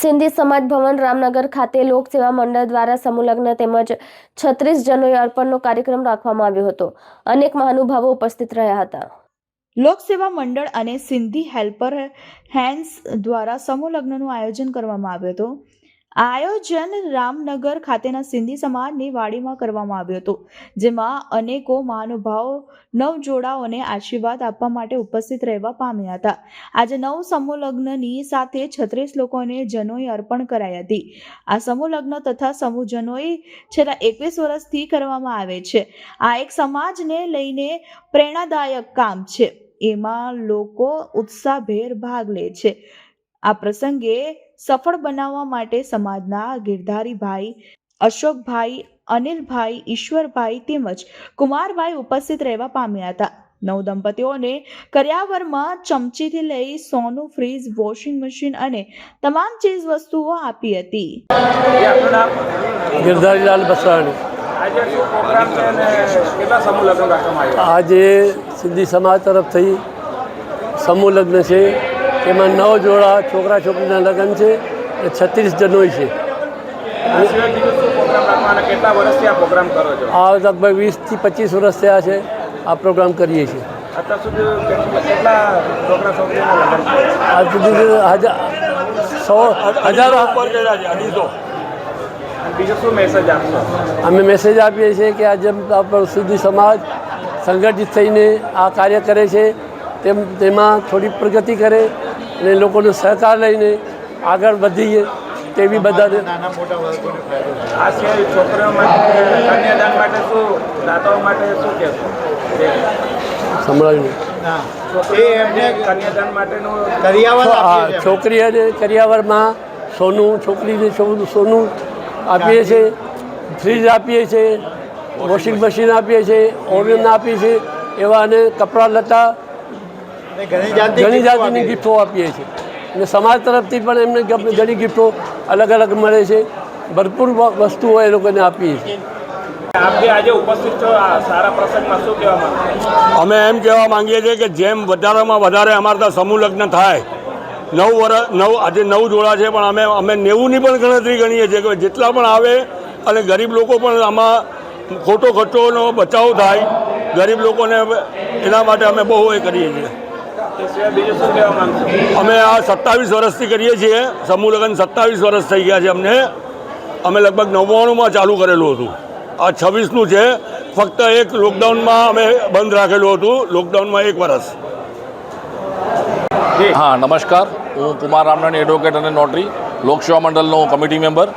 સિંધી સમાજ ભવન રામનગર ખાતે લોક સેવા મંડળ દ્વારા સમૂહલગ્ન તેમજ 36 જનોઈ અર્પણનો કાર્યક્રમ રાખવામાં આવ્યો હતો. અનેક મહાનુભાવો ઉપસ્થિત રહ્યા હતા. લોક સેવા મંડળ અને સિંધી હેલ્પર હેન્ડ્સ દ્વારા સમૂહ લગ્નનું આયોજન કરવામાં આવ્યું હતું. આ આયોજન રામનગર ખાતેના સિંધી સમાજની વાડીમાં કરવામાં આવ્યું હતું, જેમાં અનેકો મહાનુભાવો નવજોડાઓને આશીર્વાદ આપવા માટે ઉપસ્થિત રહેવા પામ્યા હતા. આજે નવ સમૂહ લગ્નની સાથે 36 લોકોને જનોઈ અર્પણ કરાઈ હતી. આ સમૂહ લગ્ન તથા સમૂહ જનોઈ છેલ્લા 21 વર્ષથી કરવામાં આવે છે. આ એક સમાજને લઈને પ્રેરણાદાયક કામ છે. એમાં લોકો ઉત્સાહભેર ભાગ લે છે. આ પ્રસંગે સફળ બનાવવા માટે સમાજના ગિરધારીભાઈ, અશોકભાઈ, અનિલભાઈ, ઈશ્વરભાઈ તેમજ કુમારભાઈ ઉપસ્થિત રહેવા પામ્યા હતા. નવ દંપતીઓને કર્યાવરમાં ચમચીથી લઈ સોનું, ફ્રીજ, વોશિંગ મશીન અને તમામ ચીજ વસ્તુઓ આપી હતી. ગિરધારીલાલ બસરાણી. આજે સિંધી સમાજ તરફથી સમૂહ લગ્ન છે. એમાં 9 જોડા છોકરા છોકરીના લગ્ન છે અને 36 જનોઈ છે. આ લગભગ 20 થી 25 વર્ષ થયા છે આ પ્રોગ્રામ કરીએ છીએ. આજ સુધી અમે મેસેજ આપીએ છીએ કે આજે સિંધી સમાજ સંગઠિત થઈને આ કાર્ય કરે છે, તેમાં થોડી પ્રગતિ કરે અને લોકોનો સહકાર લઈને આગળ વધીએ તેવી બધાને. છોકરીઓને કરિયાવરમાં સોનું, છોકરીને સોનું આપીએ છીએ, ફ્રીજ આપીએ છીએ, વોશિંગ મશીન આપીએ છીએ, ઓવન આપીએ છીએ, એવા અને કપડાં લત્તા ઘણી જાતિની ગિફ્ટો આપીએ છીએ. અને સમાજ તરફથી પણ એમને ઘણી ગિફ્ટો અલગ અલગ મળે છે. ભરપૂર વસ્તુઓ એ લોકોને આપીએ છીએ. અમે એમ કહેવા માંગીએ છીએ કે જેમ વધારેમાં વધારે અમારા ત્યાં સમૂહ લગ્ન થાય, 9 આજે 9 જોડા છે, પણ અમે 90ની પણ ગણતરી ગણીએ છીએ કે જેટલા પણ આવે અને ગરીબ લોકો પણ આમાં ખોટો ખર્ચોનો બચાવ થાય ગરીબ લોકોને, એના માટે અમે બહુ એ કરીએ છીએ. અમે આ 27 વર્ષથી કરીએ છીએ સમૂહ લગ્ન. 27 વર્ષ થઈ ગયા છે અમને. અમે લગભગ 99માં ચાલુ કરેલું હતું. આ 26નું છે. ફક્ત એક લોકડાઉનમાં અમે બંધ રાખેલું હતું, લોકડાઉનમાં 1 વર્ષ. હા, નમસ્કાર. હું કુમાર રામનાણી, એડવોકેટ અને નોટરી, લોકસેવા મંડળનો કમિટી મેમ્બર.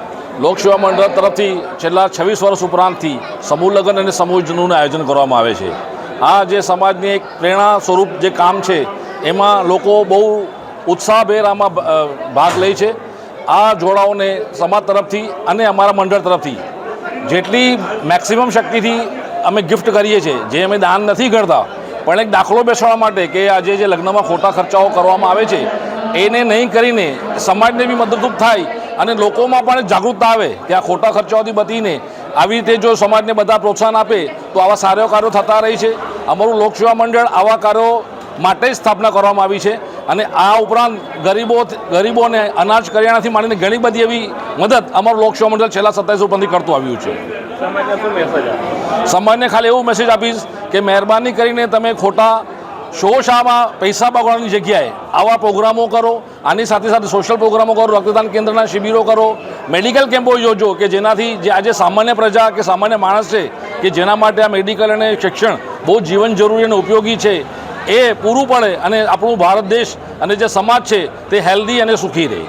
લોકસેવા મંડળ તરફથી છેલ્લા 26 વર્ષ ઉપરાંતથી સમૂહ લગ્ન અને સમૂહ જનોઈનું આયોજન કરવામાં આવે છે. આ જે સમાજની એક પ્રેરણા સ્વરૂપ જે કામ છે, એમાં લોકો બહુ ઉત્સાહભેર આમાં ભાગ લે છે. આ જોડાઓને સમાજ તરફથી અને અમારા મંડળ તરફથી જેટલી મેક્સિમમ શક્તિથી અમે ગિફ્ટ કરીએ છીએ. જે અમે દાન નથી કરતા, પણ એક દાખલો બેસાડવા માટે કે આજે જે લગ્નમાં ખોટા ખર્ચાઓ કરવામાં આવે છે એને નહીં કરીને સમાજને બી મદદરૂપ થાય અને લોકોમાં પણ જાગૃતતા આવે કે આ ખોટા ખર્ચાઓથી બચીને આવી રીતે જો સમાજને બધા પ્રોત્સાહન આપે તો આવા સારા કાર્યો થતા રહે છે. અમારું લોકસેવા મંડળ આવા કાર્યો માટે જ સ્થાપના કરવામાં આવી છે. અને આ ઉપરાંત ગરીબોને અનાજ કરિયાણાથી માંડીને ઘણી બધી એવી મદદ અમારું લોકસેવા મંડળ છેલ્લા 27 વર્ષથી કરતું આવ્યું છે. સમાજને ખાલી એવું મેસેજ આપીશ કે મહેરબાની કરીને તમે ખોટા શોશામાં પૈસા બગાડવાની જગ્યાએ આવા પ્રોગ્રામો કરો. આની સાથે સાથે સોશિયલ પ્રોગ્રામો કરો, રક્તદાન કેન્દ્રના શિબિરો કરો, મેડિકલ કેમ્પો યોજો કે જેનાથી જે આજે સામાન્ય પ્રજા કે સામાન્ય માણસ છે કે જેના માટે આ મેડિકલ અને શિક્ષણ બહુ જીવન જરૂરી અને ઉપયોગી છે, એ પૂરું પડે અને આપણું ભારત દેશ અને જે સમાજ છે તે હેલ્ધી અને સુખી રહે.